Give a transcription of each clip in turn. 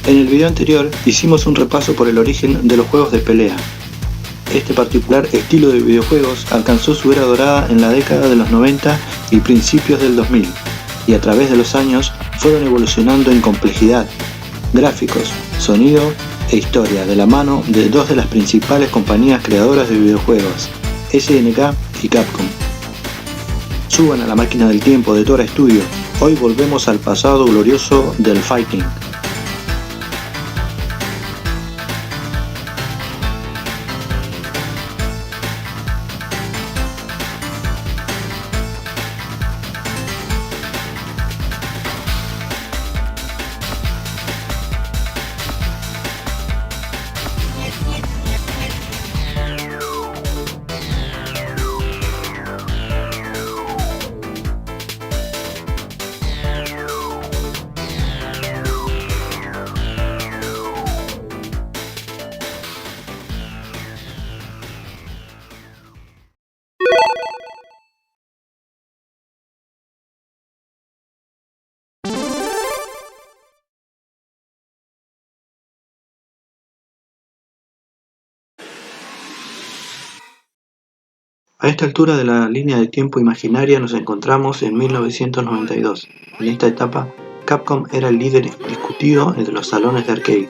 En el video anterior hicimos un repaso por el origen de los juegos de pelea. Este particular estilo de videojuegos alcanzó su era dorada en la década de los 90 y principios del 2000, y a través de los años fueron evolucionando en complejidad, gráficos, sonido e historia de la mano de dos de las principales compañías creadoras de videojuegos, SNK y Capcom. Suban a la máquina del tiempo de Tora Studio, hoy volvemos al pasado glorioso del fighting. A esta altura de la línea de tiempo imaginaria nos encontramos en 1992. En esta etapa, Capcom era el líder indiscutido entre los salones de arcade.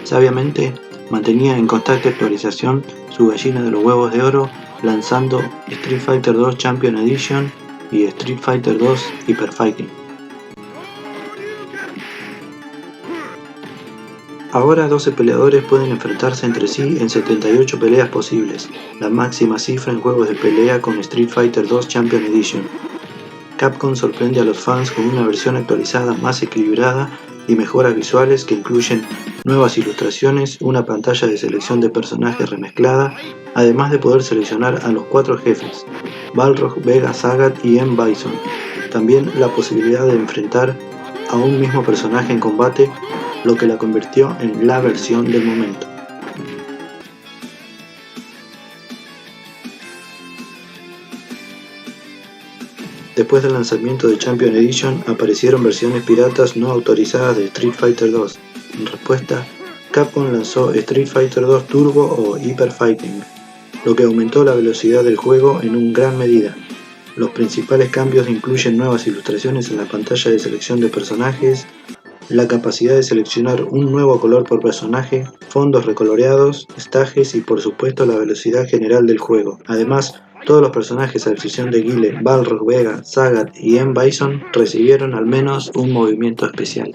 Sabiamente, mantenía en constante actualización su gallina de los huevos de oro, lanzando Street Fighter 2 Champion Edition y Street Fighter 2 Hyper Fighting. Ahora 12 peleadores pueden enfrentarse entre sí en 78 peleas posibles, la máxima cifra en juegos de pelea con Street Fighter 2 Champion Edition. Capcom sorprende a los fans con una versión actualizada más equilibrada y mejoras visuales que incluyen nuevas ilustraciones, una pantalla de selección de personajes remezclada, además de poder seleccionar a los 4 jefes, Balrog, Vega, Sagat y M. Bison. También la posibilidad de enfrentar a un mismo personaje en combate, lo que la convirtió en la versión del momento. Después del lanzamiento de Champion Edition, aparecieron versiones piratas no autorizadas de Street Fighter 2. En respuesta, Capcom lanzó Street Fighter 2 Turbo o Hyper Fighting, lo que aumentó la velocidad del juego en gran medida. Los principales cambios incluyen nuevas ilustraciones en la pantalla de selección de personajes, la capacidad de seleccionar un nuevo color por personaje, fondos recoloreados, stages y por supuesto la velocidad general del juego. Además, todos los personajes a excepción de Guile, Balrog, Vega, Sagat y M. Bison recibieron al menos un movimiento especial.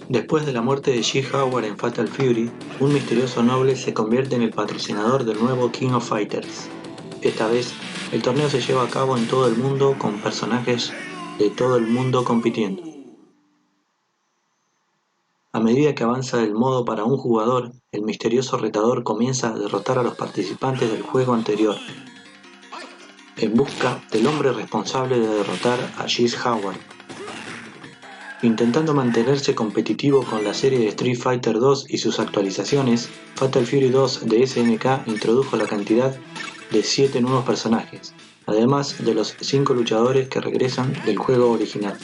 Después de la muerte de G. Howard en Fatal Fury, un misterioso noble se convierte en el patrocinador del nuevo King of Fighters. Esta vez, el torneo se lleva a cabo en todo el mundo con personajes de todo el mundo compitiendo. A medida que avanza el modo para un jugador, el misterioso retador comienza a derrotar a los participantes del juego anterior, en busca del hombre responsable de derrotar a G. Howard. Intentando mantenerse competitivo con la serie de Street Fighter 2 y sus actualizaciones, Fatal Fury 2 de SNK introdujo la cantidad de 7 nuevos personajes, además de los 5 luchadores que regresan del juego original.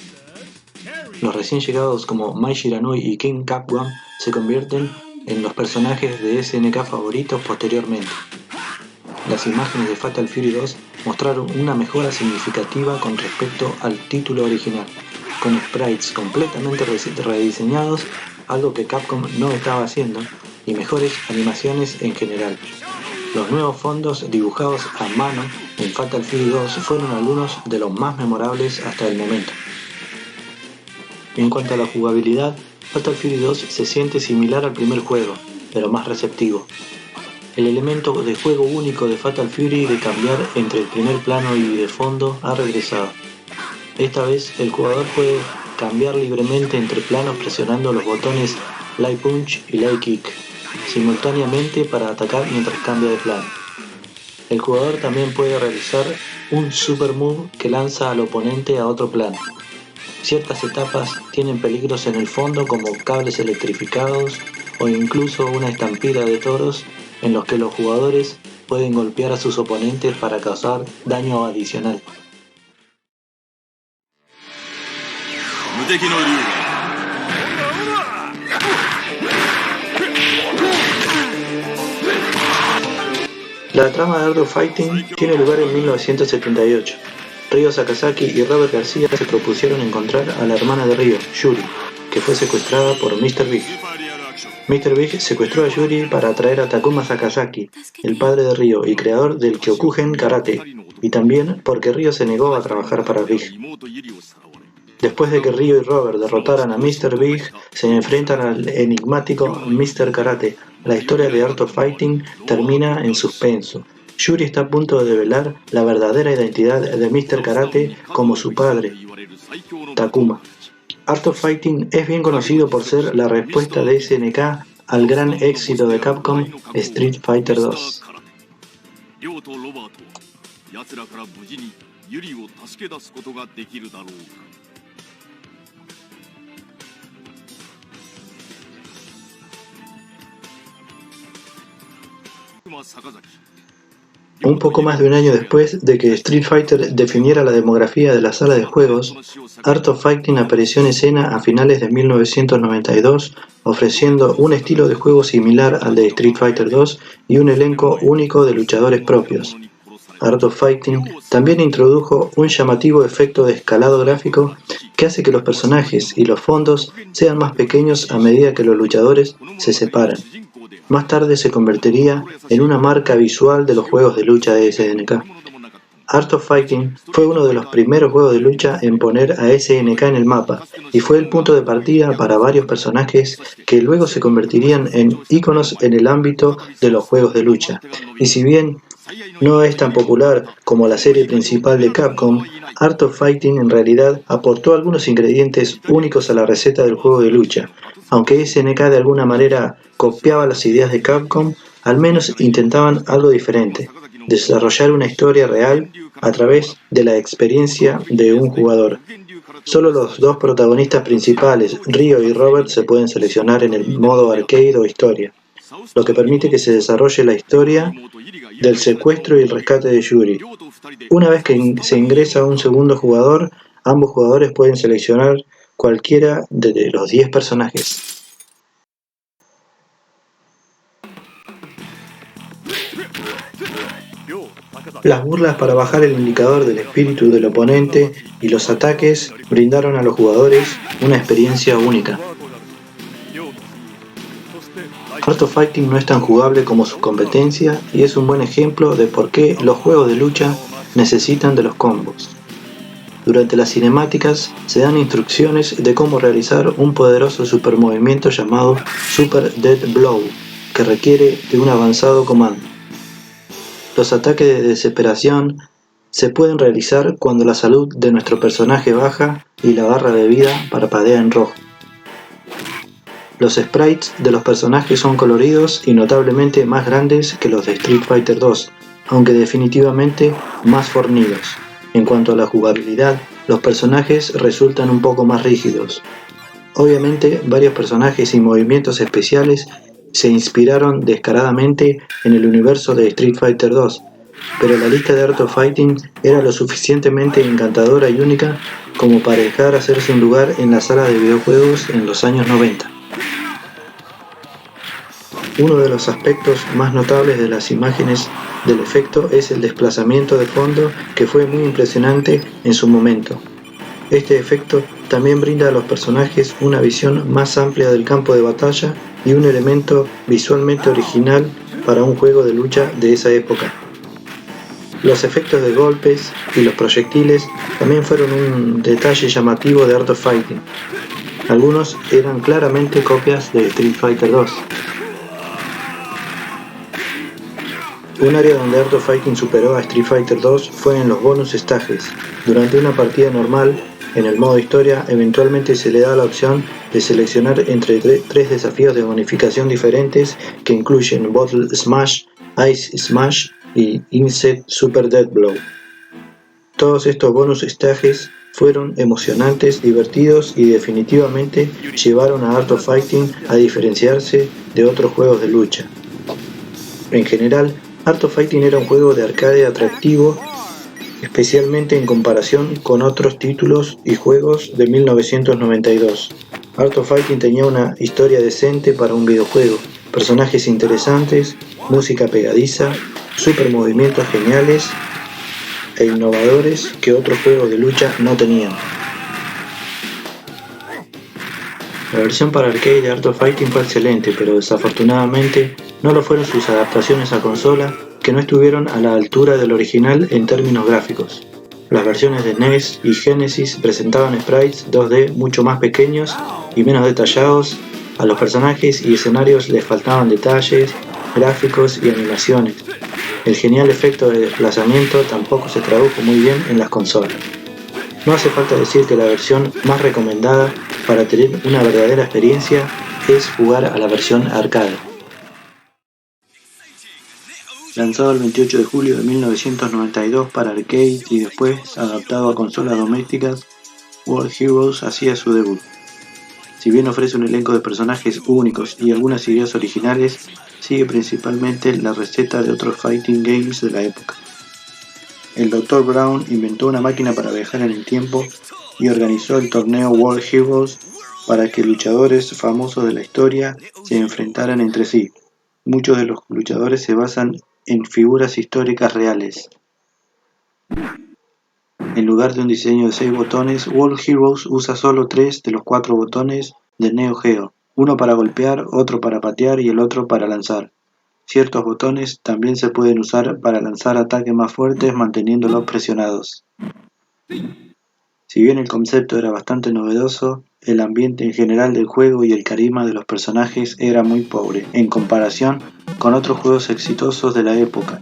Los recién llegados como Mai Shiranui y King Capwan se convierten en los personajes de SNK favoritos posteriormente. Las imágenes de Fatal Fury 2 mostraron una mejora significativa con respecto al título original, con sprites completamente rediseñados, algo que Capcom no estaba haciendo, y mejores animaciones en general. Los nuevos fondos dibujados a mano en Fatal Fury 2 fueron algunos de los más memorables hasta el momento. En cuanto a la jugabilidad, Fatal Fury 2 se siente similar al primer juego, pero más receptivo. El elemento de juego único de Fatal Fury de cambiar entre el primer plano y de fondo ha regresado. Esta vez el jugador puede cambiar libremente entre planos presionando los botones Light Punch y Light Kick, simultáneamente para atacar mientras cambia de plan. El jugador también puede realizar un Super Move que lanza al oponente a otro plano. Ciertas etapas tienen peligros en el fondo como cables electrificados o incluso una estampida de toros en los que los jugadores pueden golpear a sus oponentes para causar daño adicional. La trama de Art of Fighting tiene lugar en 1978. Ryo Sakazaki y Robert García se propusieron encontrar a la hermana de Ryo, Yuri, que fue secuestrada por Mr. Big. Mr. Big secuestró a Yuri para atraer a Takuma Sakazaki, el padre de Ryo y creador del Kyokugen Karate, y también porque Ryo se negó a trabajar para Big. Después de que Ryo y Robert derrotaran a Mr. Big, se enfrentan al enigmático Mr. Karate. La historia de Art of Fighting termina en suspenso. Yuri está a punto de develar la verdadera identidad de Mr. Karate como su padre, Takuma. Art of Fighting es bien conocido por ser la respuesta de SNK al gran éxito de Capcom Street Fighter 2. Un poco más de un año después de que Street Fighter definiera la demografía de la sala de juegos, Art of Fighting apareció en escena a finales de 1992, ofreciendo un estilo de juego similar al de Street Fighter 2 y un elenco único de luchadores propios. Art of Fighting también introdujo un llamativo efecto de escalado gráfico que hace que los personajes y los fondos sean más pequeños a medida que los luchadores se separan. Más tarde se convertiría en una marca visual de los juegos de lucha de SNK. Art of Fighting fue uno de los primeros juegos de lucha en poner a SNK en el mapa y fue el punto de partida para varios personajes que luego se convertirían en íconos en el ámbito de los juegos de lucha. Y si bien no es tan popular como la serie principal de Capcom, Art of Fighting en realidad aportó algunos ingredientes únicos a la receta del juego de lucha. Aunque SNK de alguna manera copiaba las ideas de Capcom, al menos intentaban algo diferente: desarrollar una historia real a través de la experiencia de un jugador. Solo los dos protagonistas principales, Ryo y Robert, se pueden seleccionar en el modo arcade o historia, lo que permite que se desarrolle la historia del secuestro y el rescate de Yuri. Una vez que se ingresa un segundo jugador, ambos jugadores pueden seleccionar cualquiera de los 10 personajes. Las burlas para bajar el indicador del espíritu del oponente y los ataques brindaron a los jugadores una experiencia única. Art of Fighting no es tan jugable como su competencia y es un buen ejemplo de por qué los juegos de lucha necesitan de los combos. Durante las cinemáticas se dan instrucciones de cómo realizar un poderoso supermovimiento llamado Super Dead Blow, que requiere de un avanzado comando. Los ataques de desesperación se pueden realizar cuando la salud de nuestro personaje baja y la barra de vida parpadea en rojo. Los sprites de los personajes son coloridos y notablemente más grandes que los de Street Fighter 2, aunque definitivamente más fornidos. En cuanto a la jugabilidad, los personajes resultan un poco más rígidos. Obviamente, varios personajes y movimientos especiales se inspiraron descaradamente en el universo de Street Fighter 2, pero la lista de Art of Fighting era lo suficientemente encantadora y única como para dejar hacerse un lugar en la sala de videojuegos en los años 90. Uno de los aspectos más notables de las imágenes del efecto es el desplazamiento de fondo, que fue muy impresionante en su momento. Este efecto también brinda a los personajes una visión más amplia del campo de batalla y un elemento visualmente original para un juego de lucha de esa época. Los efectos de golpes y los proyectiles también fueron un detalle llamativo de Art of Fighting. Algunos eran claramente copias de Street Fighter 2. Un área donde Art of Fighting superó a Street Fighter 2 fue en los bonus stages. Durante una partida normal, En el modo historia, eventualmente se le da la opción de seleccionar entre tres desafíos de bonificación diferentes que incluyen Bottle Smash, Ice Smash y Insect Super Death Blow. Todos estos bonus stages fueron emocionantes, divertidos y definitivamente llevaron a Art of Fighting a diferenciarse de otros juegos de lucha. En general, Art of Fighting era un juego de arcade atractivo, especialmente en comparación con otros títulos y juegos de 1992. Art of Fighting tenía una historia decente para un videojuego, personajes interesantes, música pegadiza, super movimientos geniales e innovadores que otros juegos de lucha no tenían. La versión para arcade de Art of Fighting fue excelente, pero desafortunadamente no lo fueron sus adaptaciones a consola, que no estuvieron a la altura del original en términos gráficos. Las versiones de NES y Genesis presentaban sprites 2D mucho más pequeños y menos detallados, a los personajes y escenarios les faltaban detalles, gráficos y animaciones. El genial efecto de desplazamiento tampoco se tradujo muy bien en las consolas. No hace falta decir que la versión más recomendada para tener una verdadera experiencia es jugar a la versión arcade. Lanzado el 28 de julio de 1992 para arcade y después adaptado a consolas domésticas, World Heroes hacía su debut. Si bien ofrece un elenco de personajes únicos y algunas ideas originales, sigue principalmente la receta de otros fighting games de la época. El Dr. Brown inventó una máquina para viajar en el tiempo y organizó el torneo World Heroes para que luchadores famosos de la historia se enfrentaran entre sí. Muchos de los luchadores se basan en figuras históricas reales. En lugar de un diseño de 6 botones, World Heroes usa solo 3 de los 4 botones de Neo Geo, uno para golpear, otro para patear y el otro para lanzar. Ciertos botones también se pueden usar para lanzar ataques más fuertes manteniéndolos presionados. Si bien el concepto era bastante novedoso, el ambiente en general del juego y el carisma de los personajes era muy pobre en comparación con otros juegos exitosos de la época.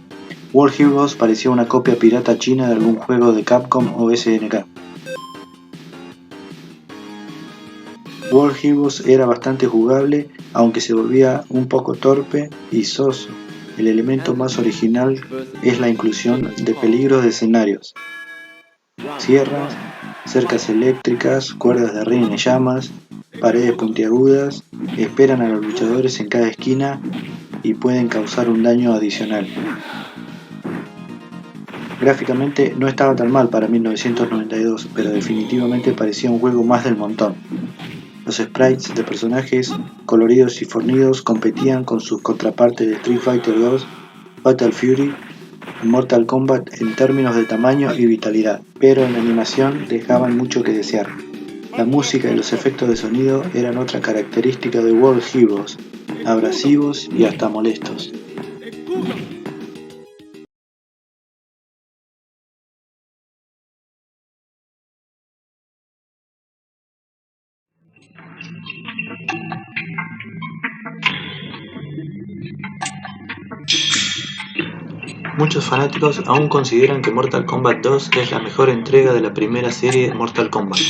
World Heroes parecía una copia pirata china de algún juego de Capcom o SNK. World Heroes era bastante jugable, aunque se volvía un poco torpe y soso. El elemento más original es la inclusión de peligros de escenarios. Sierras, cercas eléctricas, cuerdas de ring en llamas, paredes puntiagudas, esperan a los luchadores en cada esquina y pueden causar un daño adicional. Gráficamente no estaba tan mal para 1992, pero definitivamente parecía un juego más del montón. Los sprites de personajes coloridos y fornidos competían con sus contrapartes de Street Fighter 2, Fatal Fury y Mortal Kombat en términos de tamaño y vitalidad, pero en animación dejaban mucho que desear. La música y los efectos de sonido eran otra característica de World Heroes, abrasivos y hasta molestos. Muchos fanáticos aún consideran que Mortal Kombat 2 es la mejor entrega de la primera serie de Mortal Kombat,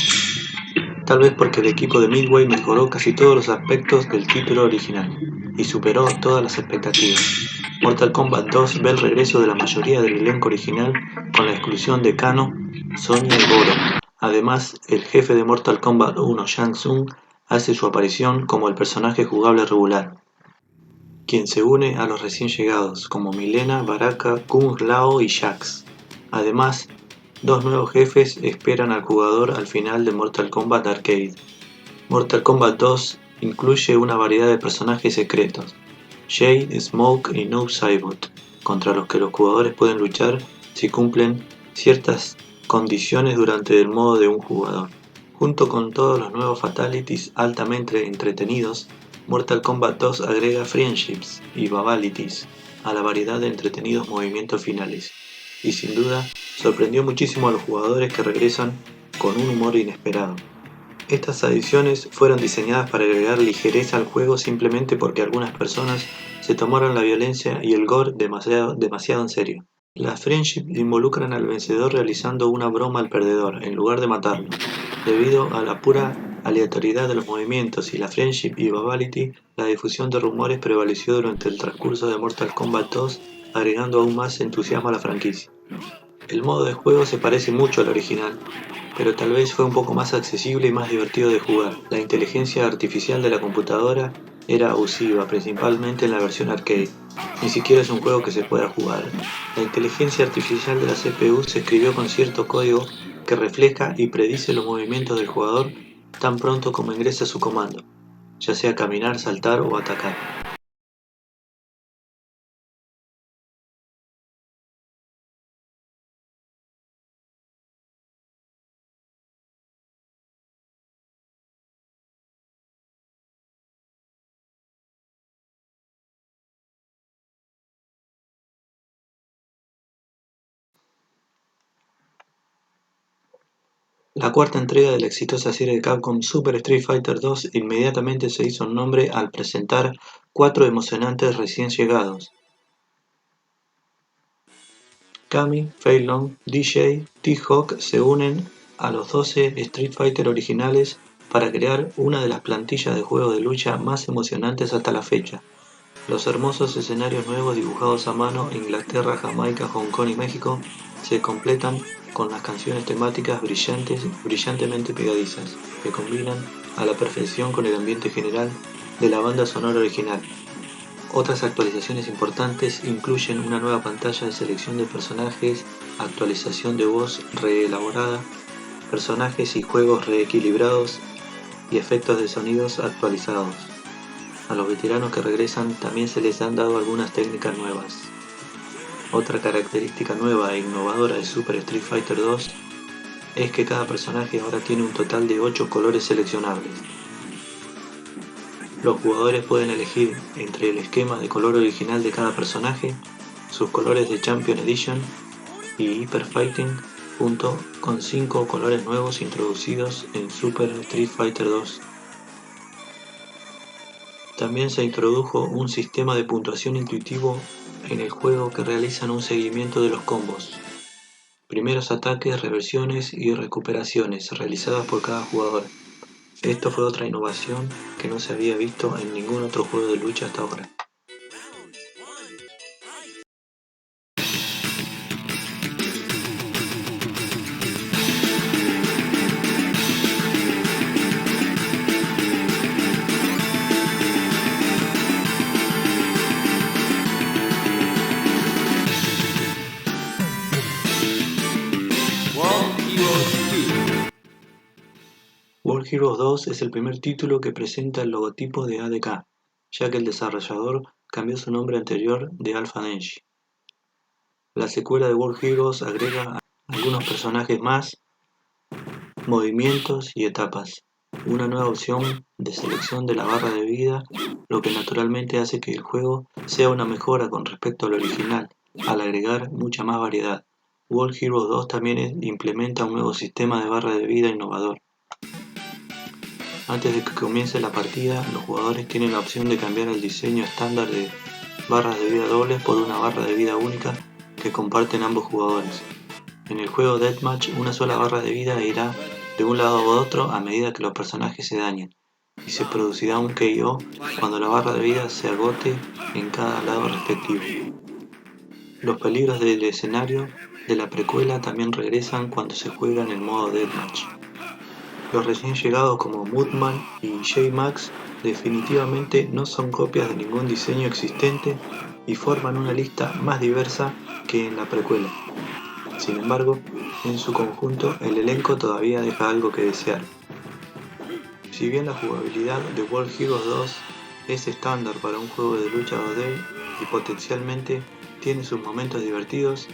tal vez porque el equipo de Midway mejoró casi todos los aspectos del título original y superó todas las expectativas. Mortal Kombat 2 ve el regreso de la mayoría del elenco original con la exclusión de Kano, Sonya y Goro. Además, el jefe de Mortal Kombat 1, Shang Tsung, hace su aparición como el personaje jugable regular, quien se une a los recién llegados como Mileena, Baraka, Kung Lao y Jax. Además, 2 nuevos jefes esperan al jugador al final de Mortal Kombat Arcade. Mortal Kombat 2 incluye una variedad de personajes secretos, Jade, Smoke y Noob Saibot, contra los que los jugadores pueden luchar si cumplen ciertas condiciones durante el modo de un jugador. Junto con todos los nuevos fatalities altamente entretenidos, Mortal Kombat 2 agrega friendships y babalities a la variedad de entretenidos movimientos finales, y sin duda sorprendió muchísimo a los jugadores que regresan con un humor inesperado. Estas adiciones fueron diseñadas para agregar ligereza al juego simplemente porque algunas personas se tomaron la violencia y el gore demasiado en serio. Las friendships involucran al vencedor realizando una broma al perdedor en lugar de matarlo, Debido a la pura aleatoriedad de los movimientos y la friendship y Babality, la difusión de rumores prevaleció durante el transcurso de Mortal Kombat 2, agregando aún más entusiasmo a la franquicia. El modo de juego se parece mucho al original, pero tal vez fue un poco más accesible y más divertido de jugar. La inteligencia artificial de la computadora era abusiva, principalmente en la versión arcade. Ni siquiera es un juego que se pueda jugar. La inteligencia artificial de la CPU se escribió con cierto código que refleja y predice los movimientos del jugador tan pronto como ingresa su comando, ya sea caminar, saltar o atacar. La cuarta entrega de la exitosa serie de Capcom Super Street Fighter 2 inmediatamente se hizo un nombre al presentar 4 emocionantes recién llegados: Cammy, Fei Long, DJ, T-Hawk se unen a los 12 Street Fighter originales para crear una de las plantillas de juegos de lucha más emocionantes hasta la fecha. Los hermosos escenarios nuevos dibujados a mano en Inglaterra, Jamaica, Hong Kong y México se completan con las canciones temáticas brillantemente pegadizas, que combinan a la perfección con el ambiente general de la banda sonora original. Otras actualizaciones importantes incluyen una nueva pantalla de selección de personajes, actualización de voz reelaborada, personajes y juegos reequilibrados y efectos de sonidos actualizados. A los veteranos que regresan también se les han dado algunas técnicas nuevas. Otra característica nueva e innovadora de Super Street Fighter 2 es que cada personaje ahora tiene un total de 8 colores seleccionables. Los jugadores pueden elegir entre el esquema de color original de cada personaje, sus colores de Champion Edition y Hyper Fighting, junto con 5 colores nuevos introducidos en Super Street Fighter 2. También se introdujo un sistema de puntuación intuitivo en el juego que realizan un seguimiento de los combos, primeros ataques, reversiones y recuperaciones realizadas por cada jugador. Esto fue otra innovación que no se había visto en ningún otro juego de lucha hasta ahora. World Heroes 2 es el primer título que presenta el logotipo de ADK, ya que el desarrollador cambió su nombre anterior de Alpha Denji. La secuela de World Heroes agrega algunos personajes más, movimientos y etapas, una nueva opción de selección de la barra de vida, lo que naturalmente hace que el juego sea una mejora con respecto al original, al agregar mucha más variedad. World Heroes 2 también implementa un nuevo sistema de barra de vida innovador. Antes de que comience la partida, los jugadores tienen la opción de cambiar el diseño estándar de barras de vida dobles por una barra de vida única que comparten ambos jugadores. En el juego Deathmatch, una sola barra de vida irá de un lado a otro a medida que los personajes se dañen, y se producirá un KO cuando la barra de vida se agote en cada lado respectivo. Los peligros del escenario de la precuela también regresan cuando se juega en el modo Deathmatch. Los recién llegados como Mudman y J-Max definitivamente no son copias de ningún diseño existente y forman una lista más diversa que en la precuela. Sin embargo, en su conjunto el elenco todavía deja algo que desear. Si bien la jugabilidad de World Heroes 2 es estándar para un juego de lucha 2D y potencialmente tiene sus momentos divertidos,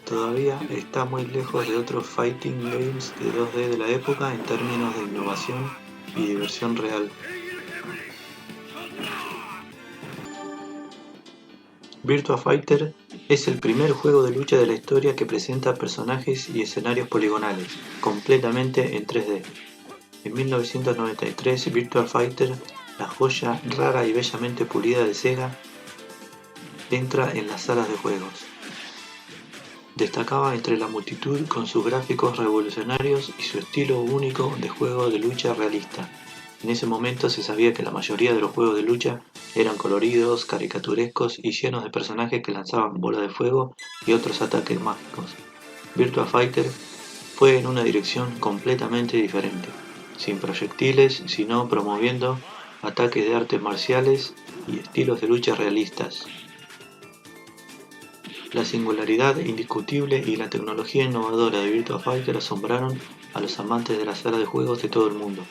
todavía está muy lejos de otros fighting games de 2D de la época en términos de innovación y diversión real. Virtua Fighter es el primer juego de lucha de la historia que presenta personajes y escenarios poligonales, completamente en 3D. En 1993, Virtua Fighter, la joya rara y bellamente pulida de Sega, entra en las salas de juegos. Destacaba entre la multitud con sus gráficos revolucionarios y su estilo único de juego de lucha realista. En ese momento se sabía que la mayoría de los juegos de lucha eran coloridos, caricaturescos y llenos de personajes que lanzaban bolas de fuego y otros ataques mágicos. Virtua Fighter fue en una dirección completamente diferente, sin proyectiles, sino promoviendo ataques de artes marciales y estilos de lucha realistas. La singularidad indiscutible y la tecnología innovadora de Virtua Fighter asombraron a los amantes de la sala de juegos de todo el mundo.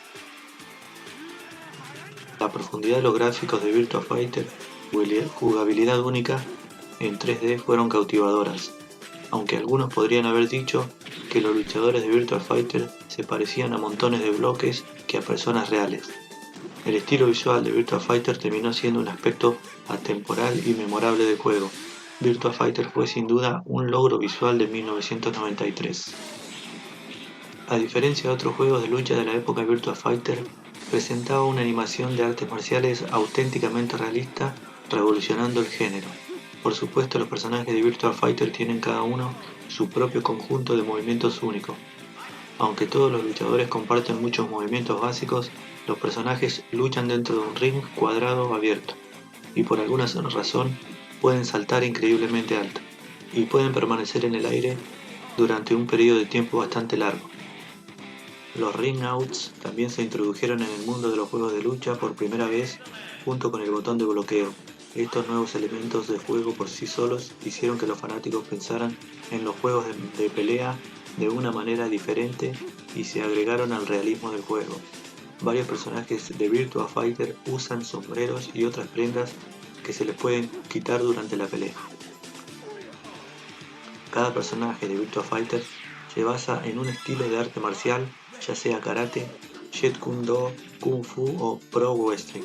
La profundidad de los gráficos de Virtua Fighter y la jugabilidad única en 3D fueron cautivadoras, aunque algunos podrían haber dicho que los luchadores de Virtua Fighter se parecían a montones de bloques que a personas reales. El estilo visual de Virtua Fighter terminó siendo un aspecto atemporal y memorable del juego. Virtua Fighter fue sin duda un logro visual de 1993. A diferencia de otros juegos de lucha de la época, Virtua Fighter presentaba una animación de artes marciales auténticamente realista, revolucionando el género. Por supuesto, los personajes de Virtua Fighter tienen cada uno su propio conjunto de movimientos único. Aunque todos los luchadores comparten muchos movimientos básicos, los personajes luchan dentro de un ring cuadrado abierto, y por alguna razón pueden saltar increíblemente alto, y pueden permanecer en el aire durante un periodo de tiempo bastante largo. Los ring outs también se introdujeron en el mundo de los juegos de lucha por primera vez junto con el botón de bloqueo. Estos nuevos elementos de juego por sí solos hicieron que los fanáticos pensaran en los juegos de pelea de una manera diferente y se agregaron al realismo del juego. Varios personajes de Virtua Fighter usan sombreros y otras prendas que se les pueden quitar durante la pelea. Cada personaje de Virtua Fighter se basa en un estilo de arte marcial, ya sea karate, Jeet Kune Do, Kung Fu o Pro Wrestling.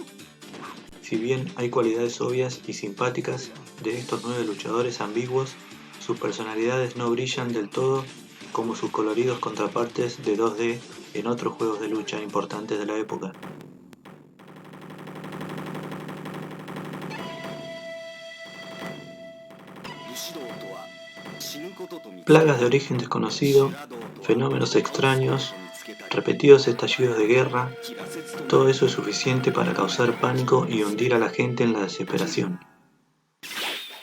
Si bien hay cualidades obvias y simpáticas de estos 9 luchadores ambiguos, sus personalidades no brillan del todo como sus coloridos contrapartes de 2D en otros juegos de lucha importantes de la época. Plagas de origen desconocido, fenómenos extraños, repetidos estallidos de guerra, todo eso es suficiente para causar pánico y hundir a la gente en la desesperación.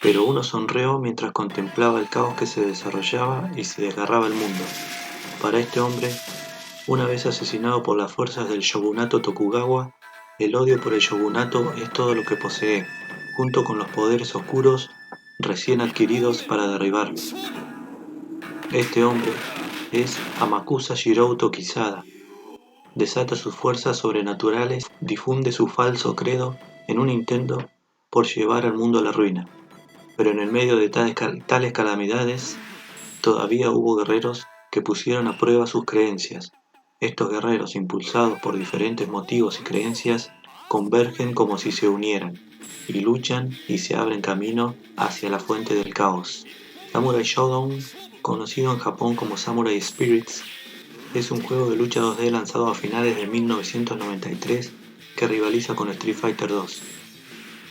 Pero uno sonrió mientras contemplaba el caos que se desarrollaba y se desgarraba el mundo. Para este hombre, una vez asesinado por las fuerzas del shogunato Tokugawa, el odio por el shogunato es todo lo que posee, junto con los poderes oscuros recién adquiridos para derribarlo. Este hombre es Amakusa Shirouto Kisada. Desata sus fuerzas sobrenaturales, difunde su falso credo en un intento por llevar al mundo a la ruina. Pero en el medio de tales calamidades, todavía hubo guerreros que pusieron a prueba sus creencias. Estos guerreros, impulsados por diferentes motivos y creencias, convergen como si se unieran, y luchan y se abren camino hacia la fuente del caos. Samurai Shodown, conocido en Japón como Samurai Spirits, es un juego de lucha 2D lanzado a finales de 1993 que rivaliza con Street Fighter 2.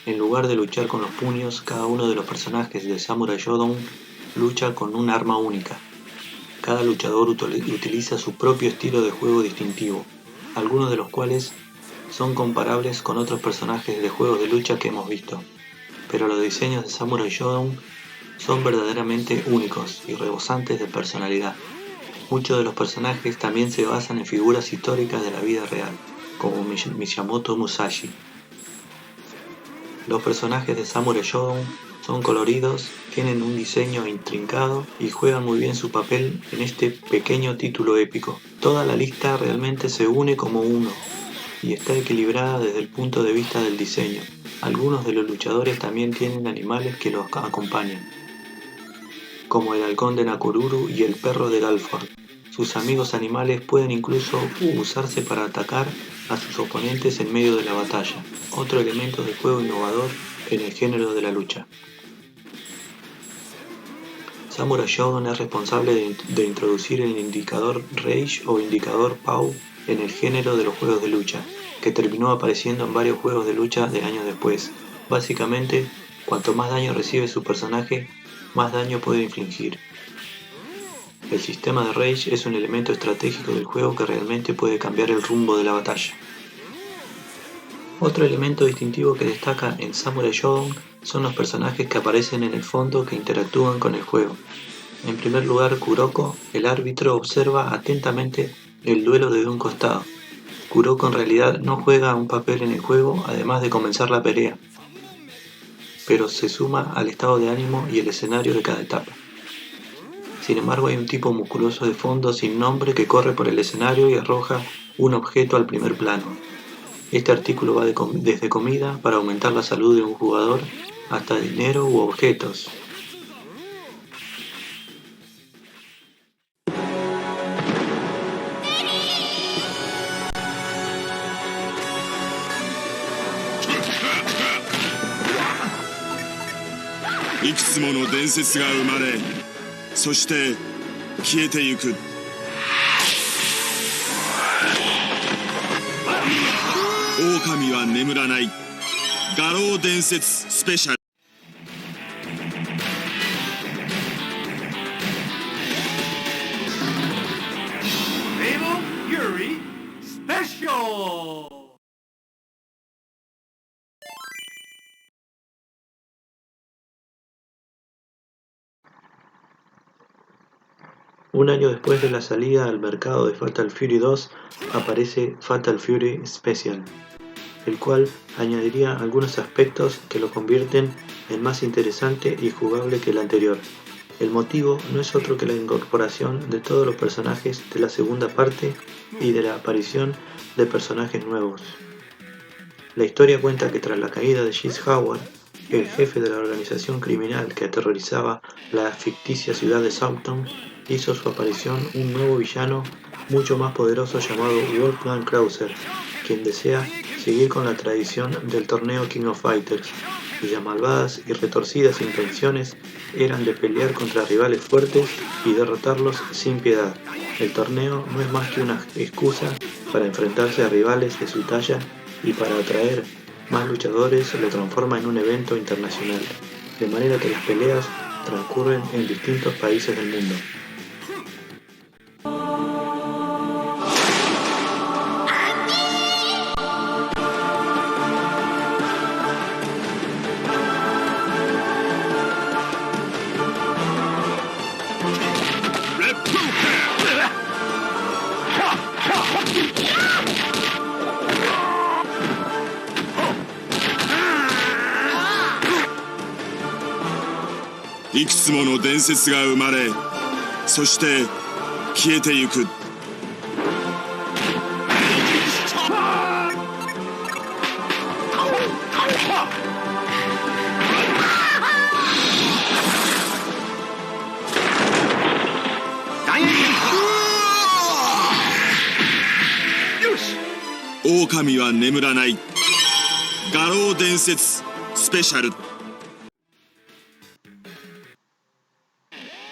En lugar de luchar con los puños, cada uno de los personajes de Samurai Shodown lucha con un arma única. Cada luchador utiliza su propio estilo de juego distintivo, algunos de los cuales son comparables con otros personajes de juegos de lucha que hemos visto, pero los diseños de Samurai Shodown son verdaderamente únicos y rebosantes de personalidad. Muchos de los personajes también se basan en figuras históricas de la vida real, como Miyamoto Musashi. Los personajes de Samurai Shodown son coloridos, tienen un diseño intrincado y juegan muy bien su papel en este pequeño título épico. Toda la lista realmente se une como uno y está equilibrada desde el punto de vista del diseño. Algunos de los luchadores también tienen animales que los acompañan, como el halcón de Nakoruru y el perro de Galford. Sus amigos animales pueden incluso usarse para atacar a sus oponentes en medio de la batalla, otro elemento de juego innovador en el género de la lucha. Samurai Shodown es responsable de introducir el indicador Rage o indicador POW en el género de los juegos de lucha, que terminó apareciendo en varios juegos de lucha de años después. Básicamente, cuanto más daño recibe su personaje, más daño puede infligir. El sistema de Rage es un elemento estratégico del juego que realmente puede cambiar el rumbo de la batalla. Otro elemento distintivo que destaca en Samurai Shodown son los personajes que aparecen en el fondo que interactúan con el juego. En primer lugar, Kuroko, el árbitro, observa atentamente el duelo desde un costado. Kuroko en realidad no juega un papel en el juego, además de comenzar la pelea, pero se suma al estado de ánimo y el escenario de cada etapa. Sin embargo, hay un tipo musculoso de fondo sin nombre que corre por el escenario y arroja un objeto al primer plano. Este artículo va desde comida para aumentar la salud de un jugador hasta dinero u objetos. Naval Fury Special! Un año después de la salida al mercado de Fatal Fury 2, aparece Fatal Fury Special, el cual añadiría algunos aspectos que lo convierten en más interesante y jugable que el anterior. El motivo no es otro que la incorporación de todos los personajes de la segunda parte y de la aparición de personajes nuevos. La historia cuenta que tras la caída de Chase Howard, el jefe de la organización criminal que aterrorizaba la ficticia ciudad de Southtown, hizo su aparición un nuevo villano mucho más poderoso llamado Wolfgang Krauser, quien desea seguir con la tradición del torneo King of Fighters, cuyas malvadas y retorcidas intenciones eran de pelear contra rivales fuertes y derrotarlos sin piedad. El torneo no es más que una excusa para enfrentarse a rivales de su talla y para atraer más luchadores lo transforma en un evento internacional, de manera que las peleas transcurren en distintos países del mundo.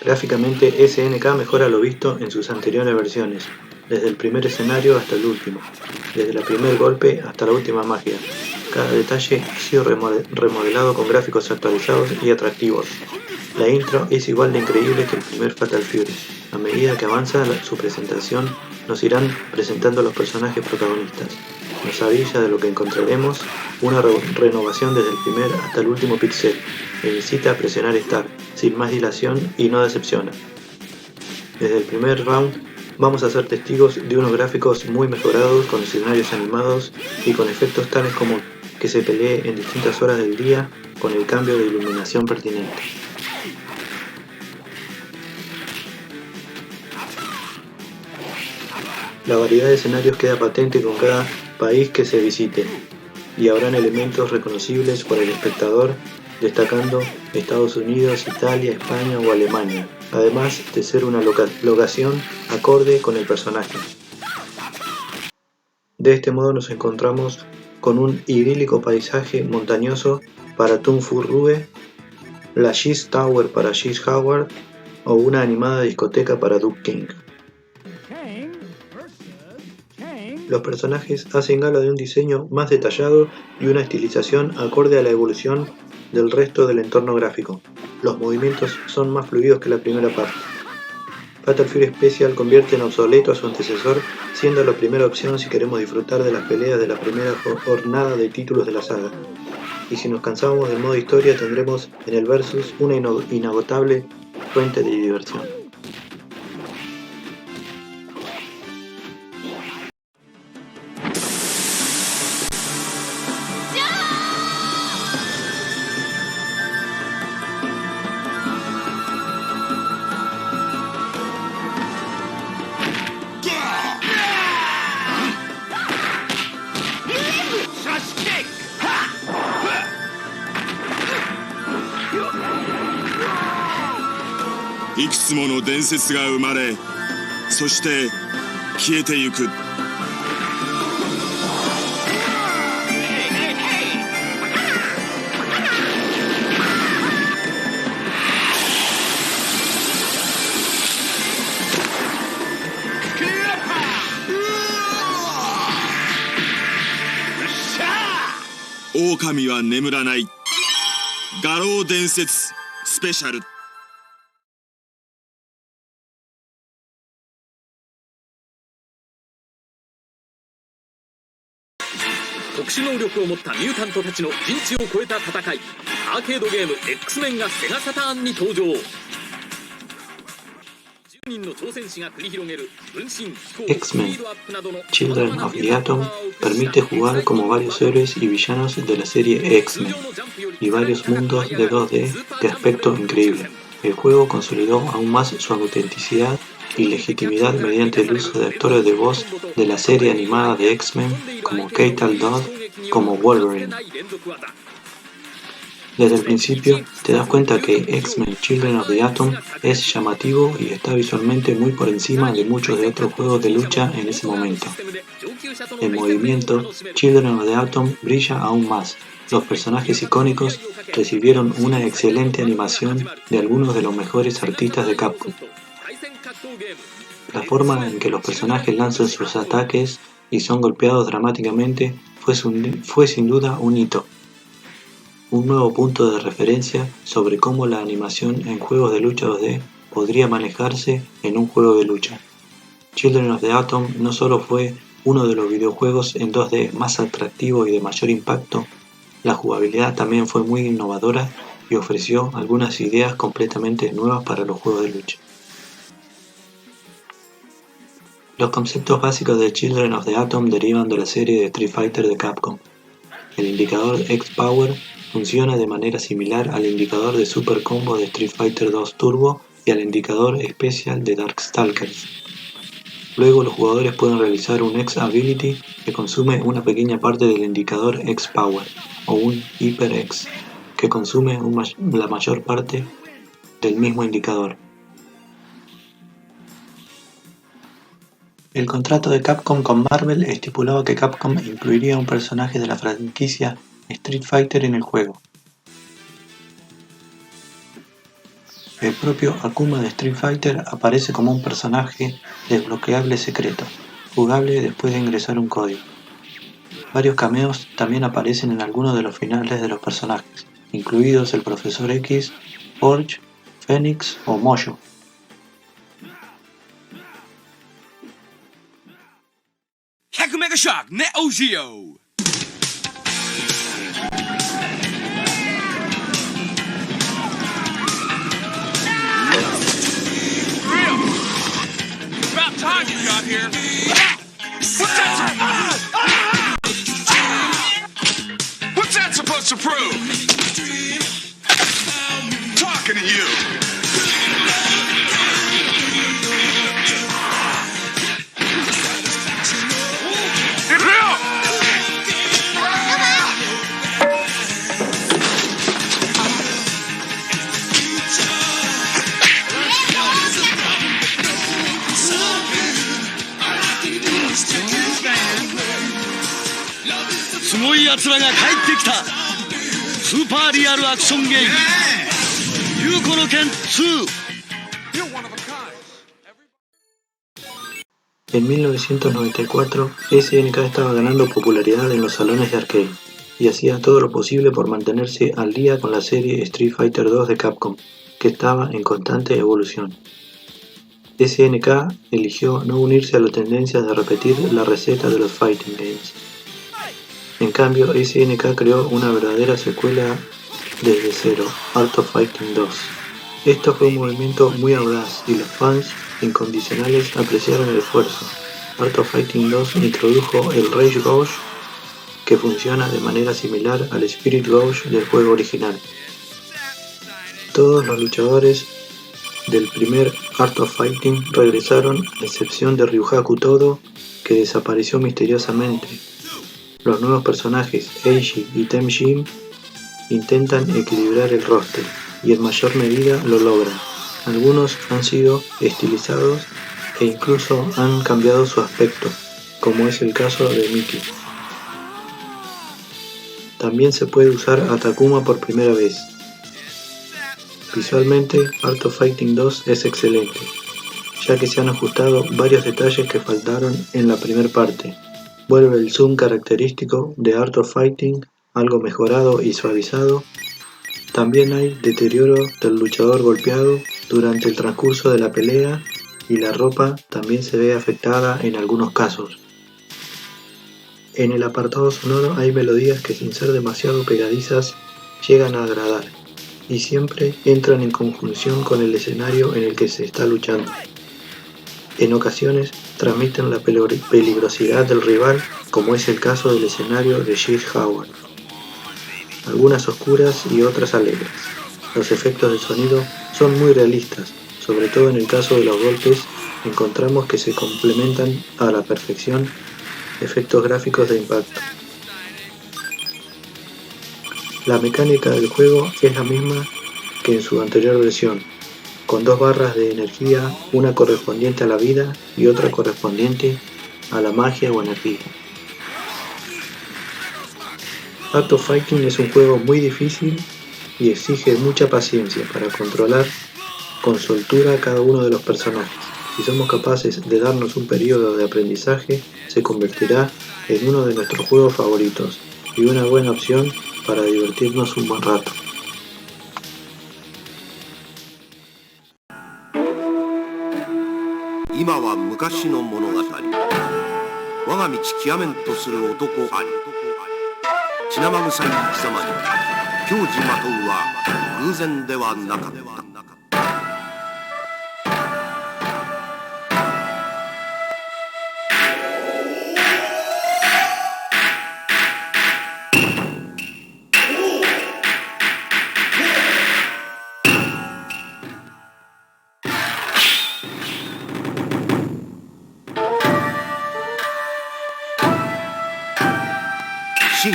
Gráficamente, SNK mejora lo visto en sus anteriores versiones, desde el primer escenario hasta el último, desde el primer golpe hasta la última magia. Cada detalle ha sido remodelado con gráficos actualizados y atractivos. La intro es igual de increíble que el primer Fatal Fury. A medida que avanza su presentación, nos irán presentando a los personajes protagonistas. Nos avisa de lo que encontraremos, una renovación desde el primer hasta el último pixel, e incita a presionar Start, sin más dilación y no decepciona. Desde el primer round, vamos a ser testigos de unos gráficos muy mejorados, con escenarios animados y con efectos tales como que se pelee en distintas horas del día con el cambio de iluminación pertinente. La variedad de escenarios queda patente con cada país que se visite, y habrán elementos reconocibles por el espectador, destacando Estados Unidos, Italia, España o Alemania, además de ser una locación acorde con el personaje. De este modo nos encontramos con un idílico paisaje montañoso para Kung Fu Rue, la Cheese Tower para Chase Howard o una animada discoteca para Duke King. Los personajes hacen gala de un diseño más detallado y una estilización acorde a la evolución del resto del entorno gráfico. los movimientos son más fluidos que la primera parte. Fatal Fury Special convierte en obsoleto a su antecesor, siendo la primera opción si queremos disfrutar de las peleas de la primera jornada de títulos de la saga. Y si nos cansamos del modo historia, tendremos en el Versus una inagotable fuente de diversión.「いくつもの伝説が生まれ、そして消えてゆく」狼は眠らない。画廊伝説スペシャル。特殊能力を持ったミュータントたちの人知を超えた戦い、アーケードゲーム X メンがセガサターンに登場。10人の挑戦士が繰り広げる分身飛行 X-Men Children of the Atom permite jugar como varios héroes y villanos de la serie X-Men y varios mundos de 2D de aspecto increíble. El juego consolidó aún más su autenticidad y legitimidad mediante el uso de actores de voz de la serie animada de X-Men como Keitel Dodd como Wolverine. Desde el principio te das cuenta que X-Men Children of the Atom es llamativo y está visualmente muy por encima de muchos de otros juegos de lucha en ese momento. En movimiento, Children of the Atom brilla aún más. Los personajes icónicos recibieron una excelente animación de algunos de los mejores artistas de Capcom. La forma en que los personajes lanzan sus ataques y son golpeados dramáticamente fue sin duda un hito. Un nuevo punto de referencia sobre cómo la animación en juegos de lucha 2D podría manejarse en un juego de lucha. Children of the Atom no solo fue uno de los videojuegos en 2D más atractivos y de mayor impacto, la jugabilidad también fue muy innovadora y ofreció algunas ideas completamente nuevas para los juegos de lucha. Los conceptos básicos de Children of the Atom derivan de la serie de Street Fighter de Capcom. El indicador X-Power funciona de manera similar al indicador de Super Combo de Street Fighter 2 Turbo y al indicador especial de Darkstalkers. Luego los jugadores pueden realizar un X-Ability que consume una pequeña parte del indicador X-Power o un Hyper X que consume la mayor parte del mismo indicador. El contrato de Capcom con Marvel estipulaba que Capcom incluiría un personaje de la franquicia Street Fighter en el juego. El propio Akuma de Street Fighter aparece como un personaje desbloqueable secreto, jugable después de ingresar un código. Varios cameos también aparecen en algunos de los finales de los personajes, incluidos el Profesor X, Forge, Phoenix o Mojo. Mega Shock Neo Geo. About time you got here. What's that supposed to prove? Talking to you. En 1994, SNK estaba ganando popularidad en los salones de arcade. y hacía todo lo posible por mantenerse al día con la serie Street Fighter 2 de Capcom, que estaba en constante evolución. SNK eligió no unirse a la tendencia de repetir la receta de los fighting games. En cambio, SNK creó una verdadera secuela desde cero, Art of Fighting 2. Esto fue un movimiento muy audaz y los fans incondicionales apreciaron el esfuerzo. Art of Fighting 2 introdujo el Rage Gauge, que funciona de manera similar al Spirit Gauge del juego original. Todos los luchadores del primer Art of Fighting regresaron, a excepción de Ryuhaku Todo, que desapareció misteriosamente. Los nuevos personajes, Eiji y Temjin, intentan equilibrar el roster, y en mayor medida lo logran. Algunos han sido estilizados e incluso han cambiado su aspecto, como es el caso de Miki. También se puede usar a Takuma por primera vez. Visualmente, Art of Fighting 2 es excelente, ya que se han ajustado varios detalles que faltaron en la primera parte. Vuelve el zoom característico de Art of Fighting, algo mejorado y suavizado. También hay deterioro del luchador golpeado durante el transcurso de la pelea y la ropa también se ve afectada en algunos casos. En el apartado sonoro hay melodías que, sin ser demasiado pegadizas, llegan a agradar y siempre entran en conjunción con el escenario en el que se está luchando. En ocasiones transmiten la peligrosidad del rival, como es el caso del escenario de Sheet Howard. Algunas oscuras y otras alegres. Los efectos de sonido son muy realistas, sobre todo en el caso de los golpes, encontramos que se complementan a la perfección efectos gráficos de impacto. La mecánica del juego es la misma que en su anterior versión, con 2 barras de energía, una correspondiente a la vida y otra correspondiente a la magia o energía. Art of Fighting es un juego muy difícil y exige mucha paciencia para controlar con soltura cada uno de los personajes. Si somos capaces de darnos un periodo de aprendizaje, se convertirá en uno de nuestros juegos favoritos y una buena opción para divertirnos un buen rato. Ima wa mukashi no monogatari. Waga michi kiamen to suru otoko ari. Chinamakusai kisama ni kyouji matou wa guzen de wa nakatta. 新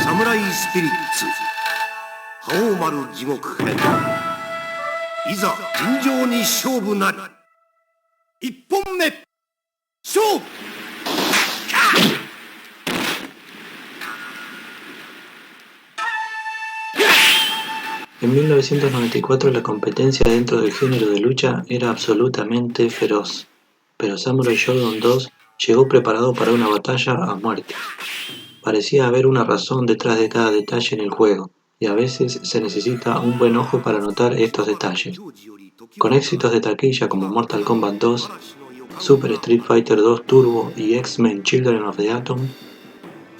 サムライスピリッツ覇王丸地獄編いざ尋常に勝負なり一本目勝負En 1994 la competencia dentro del género de lucha era absolutamente feroz, pero Samurai Shodown 2 llegó preparado para una batalla a muerte. Parecía haber una razón detrás de cada detalle en el juego, y a veces se necesita un buen ojo para notar estos detalles. Con éxitos de taquilla como Mortal Kombat 2, Super Street Fighter 2 Turbo y X-Men Children of the Atom,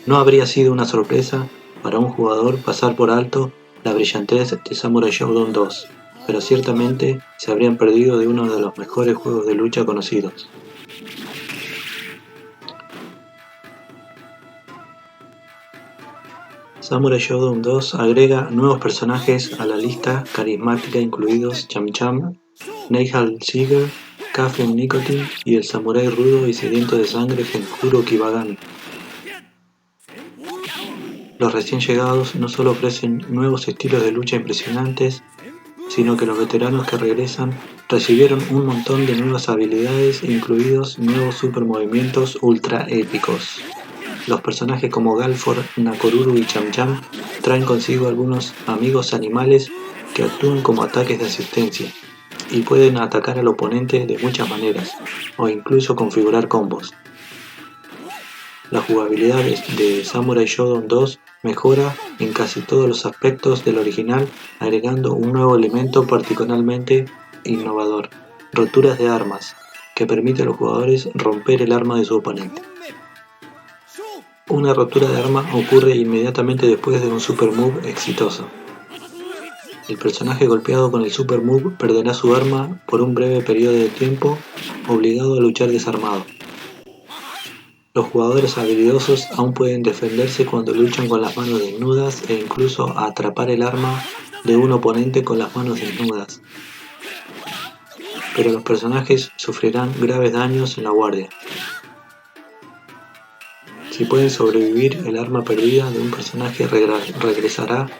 no habría sido una sorpresa para un jugador pasar por alto la brillantez de Samurai Shodown 2, pero ciertamente se habrían perdido de uno de los mejores juegos de lucha conocidos. Samurai Shodown 2 agrega nuevos personajes a la lista carismática, incluidos Cham Cham, Neihal Seeger, Caffeine Nicotine y el samurái rudo y sediento de sangre Genjuro Kibagami. Los recién llegados no solo ofrecen nuevos estilos de lucha impresionantes, sino que los veteranos que regresan recibieron un montón de nuevas habilidades, incluidos nuevos supermovimientos ultra épicos. Los personajes como Galfor, Nakoruru y Cham Cham traen consigo algunos amigos animales que actúan como ataques de asistencia y pueden atacar al oponente de muchas maneras, o incluso configurar combos. La jugabilidad de Samurai Shodown 2 mejora en casi todos los aspectos del original, agregando un nuevo elemento particularmente innovador: roturas de armas, que permite a los jugadores romper el arma de su oponente. Una rotura de arma ocurre inmediatamente después de un Super Move exitoso. El personaje golpeado con el Super Move perderá su arma por un breve periodo de tiempo, obligado a luchar desarmado. Los jugadores habilidosos aún pueden defenderse cuando luchan con las manos desnudas e incluso atrapar el arma de un oponente con las manos desnudas. Pero los personajes sufrirán graves daños en la guardia. Si pueden sobrevivir, el arma perdida de un personaje regresará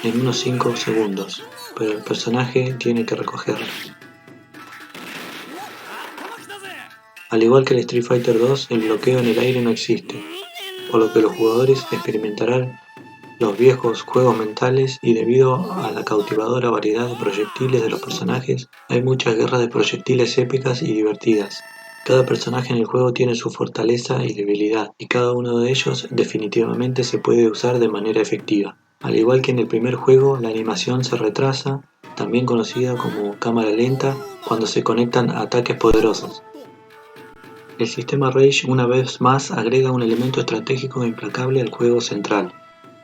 en unos 5 segundos, pero el personaje tiene que recogerla. Al igual que el Street Fighter 2, el bloqueo en el aire no existe, por lo que los jugadores experimentarán los viejos juegos mentales, y debido a la cautivadora variedad de proyectiles de los personajes, hay muchas guerras de proyectiles épicas y divertidas. Cada personaje en el juego tiene su fortaleza y debilidad, y cada uno de ellos definitivamente se puede usar de manera efectiva. Al igual que en el primer juego, la animación se retrasa, también conocida como cámara lenta, cuando se conectan ataques poderosos. El sistema Rage una vez más agrega un elemento estratégico implacable al juego central.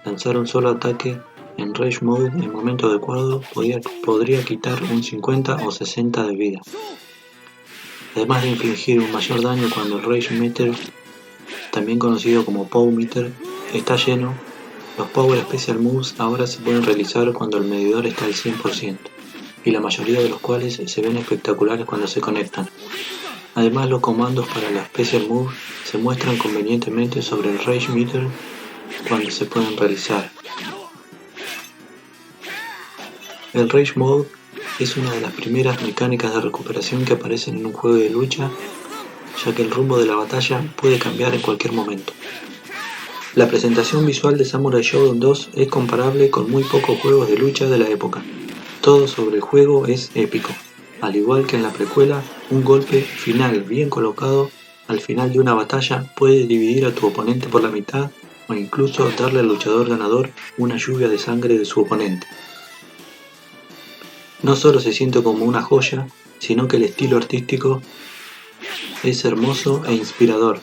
Lanzar un solo ataque en Rage Mode en momento adecuado podría quitar un 50 o 60 de vida. Además de infligir un mayor daño cuando el Rage Meter, también conocido como Pow Meter, está lleno, los Power Special Moves ahora se pueden realizar cuando el medidor está al 100%, y la mayoría de los cuales se ven espectaculares cuando se conectan. Además, los comandos para la Special Move se muestran convenientemente sobre el Rage Meter cuando se pueden realizar. El Rage Mode es una de las primeras mecánicas de recuperación que aparecen en un juego de lucha, ya que el rumbo de la batalla puede cambiar en cualquier momento. La presentación visual de Samurai Shodown 2 es comparable con muy pocos juegos de lucha de la época. Todo sobre el juego es épico. Al igual que en la precuela, un golpe final bien colocado al final de una batalla puede dividir a tu oponente por la mitad, o incluso darle al luchador ganador una lluvia de sangre de su oponente. No solo se siente como una joya, sino que el estilo artístico es hermoso e inspirador.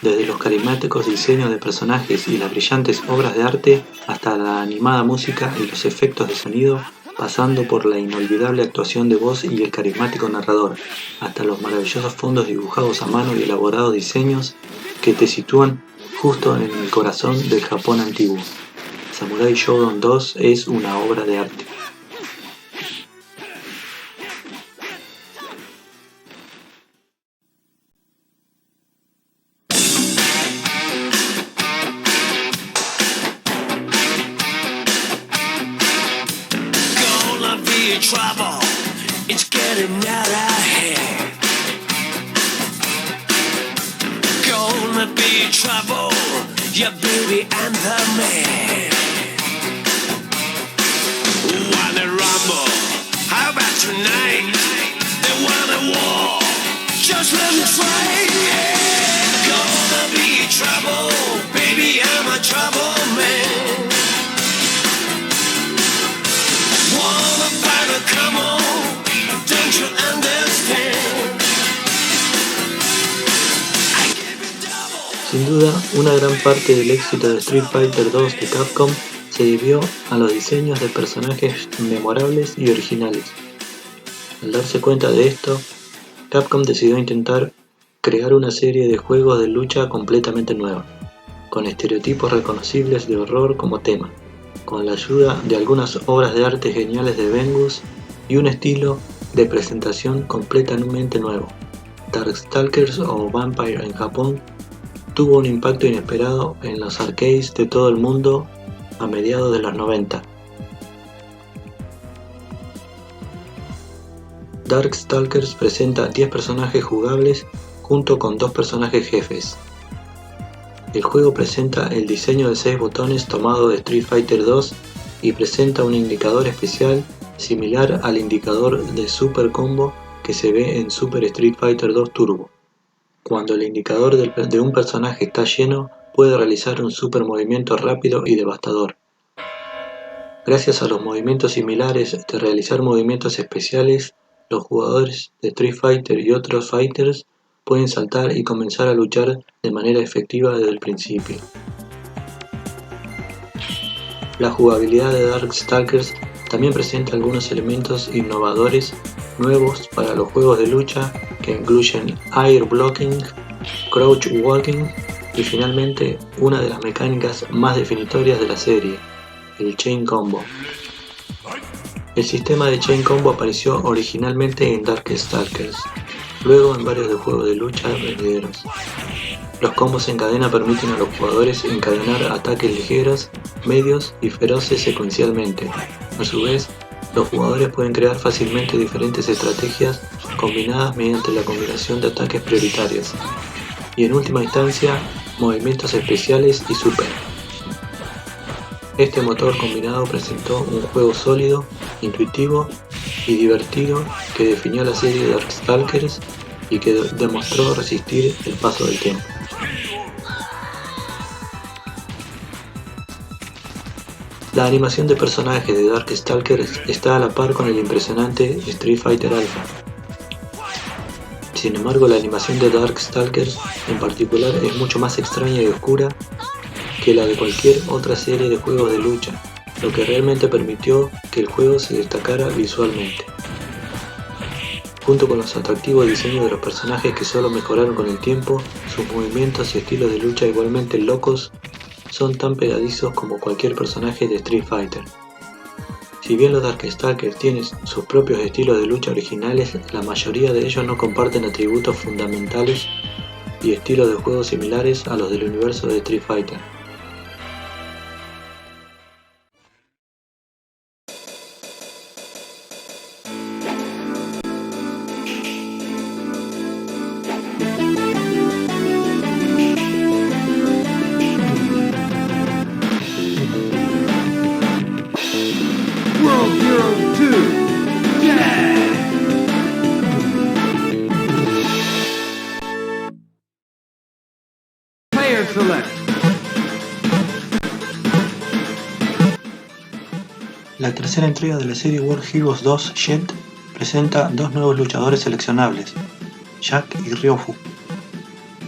Desde los carismáticos diseños de personajes y las brillantes obras de arte, hasta la animada música y los efectos de sonido, pasando por la inolvidable actuación de voz y el carismático narrador, hasta los maravillosos fondos dibujados a mano y elaborados diseños que te sitúan justo en el corazón del Japón antiguo. Samurai Shodown 2 es una obra de arte. Trouble, it's getting out of hand. Gonna be trouble, your baby and the man. Wanna rumble? How about tonight? They want a war, just let me try. Yeah. Gonna be trouble, baby, I'm a trouble man. Come on, don't you understand? Sin duda, una gran parte del éxito de Street Fighter 2 de Capcom se debió a los diseños de personajes memorables y originales. Al darse cuenta de esto, Capcom decidió intentar crear una serie de juegos de lucha completamente nueva, con estereotipos reconocibles de horror como tema, con la ayuda de algunas obras de arte geniales de Vengus y un estilo de presentación completamente nuevo. Darkstalkers o Vampire en Japón tuvo un impacto inesperado en los arcades de todo el mundo a mediados de los 90. Darkstalkers presenta 10 personajes jugables junto con 2 personajes jefes. El juego presenta el diseño de 6 botones tomado de Street Fighter 2 y presenta un indicador especial similar al indicador de Super Combo que se ve en Super Street Fighter 2 Turbo. Cuando el indicador de un personaje está lleno, puede realizar un super movimiento rápido y devastador. Gracias a los movimientos similares de realizar movimientos especiales, los jugadores de Street Fighter y otros fighters pueden saltar y comenzar a luchar de manera efectiva desde el principio. La jugabilidad de Darkstalkers también presenta algunos elementos innovadores nuevos para los juegos de lucha que incluyen air blocking, crouch walking y finalmente una de las mecánicas más definitorias de la serie, el Chain Combo. El sistema de Chain Combo apareció originalmente en Darkstalkers, luego en varios de juegos de lucha venideros. Los combos en cadena permiten a los jugadores encadenar ataques ligeros, medios y feroces secuencialmente. A su vez, los jugadores pueden crear fácilmente diferentes estrategias combinadas mediante la combinación de ataques prioritarios y en última instancia, movimientos especiales y super. Este motor combinado presentó un juego sólido, intuitivo y divertido que definió la serie de Darkstalkers y que demostró resistir el paso del tiempo. La animación de personajes de Darkstalkers está a la par con el impresionante Street Fighter Alpha. Sin embargo, la animación de Darkstalkers en particular es mucho más extraña y oscura que la de cualquier otra serie de juegos de lucha, lo que realmente permitió que el juego se destacara visualmente. Junto con los atractivos diseños de los personajes que solo mejoraron con el tiempo, sus movimientos y estilos de lucha igualmente locos son tan pegadizos como cualquier personaje de Street Fighter. Si bien los Darkstalkers tienen sus propios estilos de lucha originales, la mayoría de ellos no comparten atributos fundamentales y estilos de juego similares a los del universo de Street Fighter. World Hero 2. Yeah! Player select. La tercera entrega de la serie World Heroes 2 Jet presenta dos nuevos luchadores seleccionables, Jack y Ryofu.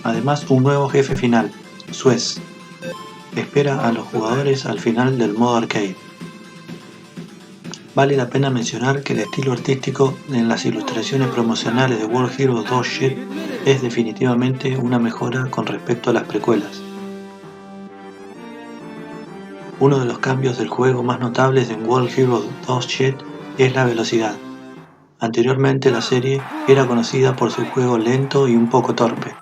Además, un nuevo jefe final, Suez. Espera a los jugadores al final del modo arcade. Vale la pena mencionar que el estilo artístico en las ilustraciones promocionales de World Heroes 2 Jet es definitivamente una mejora con respecto a las precuelas. Uno de los cambios del juego más notables en World Heroes 2 Jet es la velocidad. Anteriormente la serie era conocida por su juego lento y un poco torpe.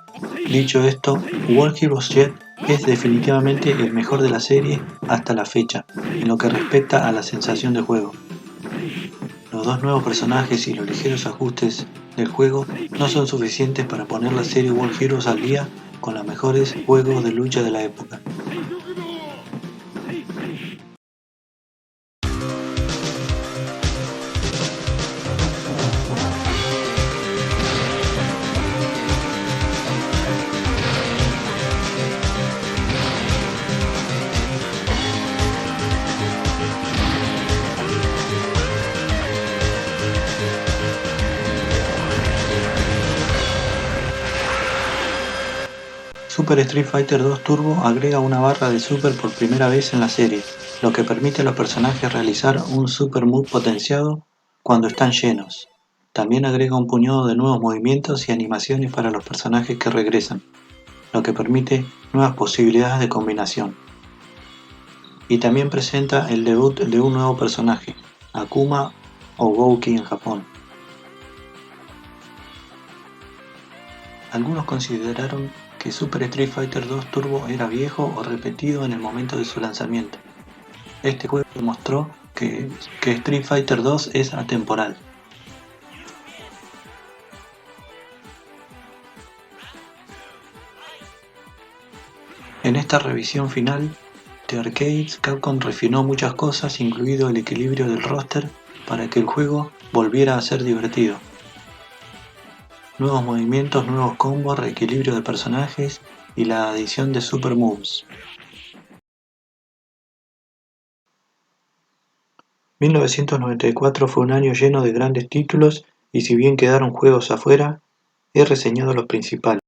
Dicho esto, World Heroes Jet es definitivamente el mejor de la serie hasta la fecha, en lo que respecta a la sensación de juego. Los dos nuevos personajes y los ligeros ajustes del juego no son suficientes para poner la serie World Heroes al día con los mejores juegos de lucha de la época. Super Street Fighter 2 Turbo agrega una barra de super por primera vez en la serie, lo que permite a los personajes realizar un super move potenciado cuando están llenos. También agrega un puñado de nuevos movimientos y animaciones para los personajes que regresan, lo que permite nuevas posibilidades de combinación. Y también presenta el debut de un nuevo personaje, Akuma o Gouki en Japón. Algunos consideraron que Super Street Fighter 2 Turbo era viejo o repetido en el momento de su lanzamiento. Este juego demostró que Street Fighter 2 es atemporal. En esta revisión final de Arcades, Capcom refinó muchas cosas, incluido el equilibrio del roster, para que el juego volviera a ser divertido. nuevos movimientos, nuevos combos, reequilibrio de personajes y la adición de Super Moves. 1994 fue un año lleno de grandes títulos y si bien quedaron juegos afuera, he reseñado los principales.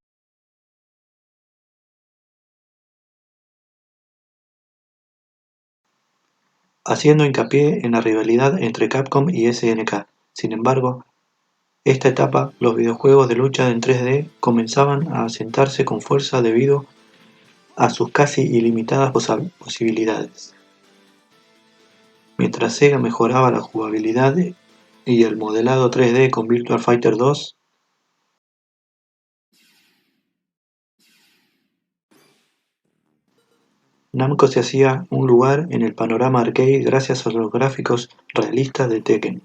Haciendo hincapié en la rivalidad entre Capcom y SNK. Sin embargo, esta etapa, los videojuegos de lucha en 3D comenzaban a asentarse con fuerza debido a sus casi ilimitadas posibilidades. Mientras Sega mejoraba la jugabilidad y el modelado 3D con Virtua Fighter 2, Namco se hacía un lugar en el panorama arcade gracias a los gráficos realistas de Tekken.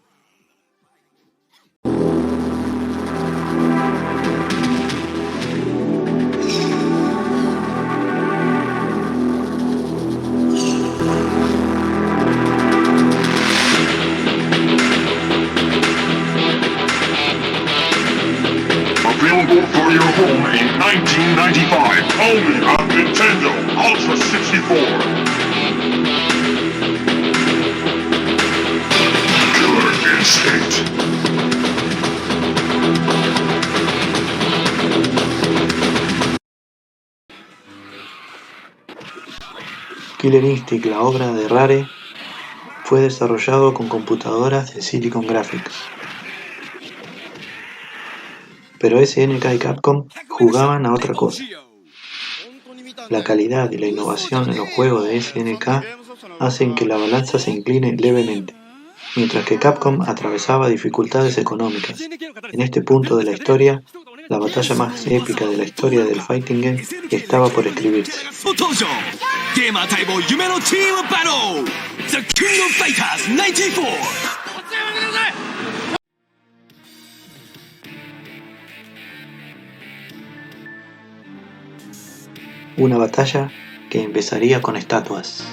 Available for your home in 1995, only on Nintendo Ultra 64. Killer Instinct. Killer Instinct, la obra de Rare, fue desarrollado con computadoras de Silicon Graphics. Pero SNK y Capcom jugaban a otra cosa. La calidad y la innovación en los juegos de SNK hacen que la balanza se incline levemente, mientras que Capcom atravesaba dificultades económicas. En este punto de la historia, la batalla más épica de la historia del fighting game estaba por escribirse. Una batalla que empezaría con estatuas.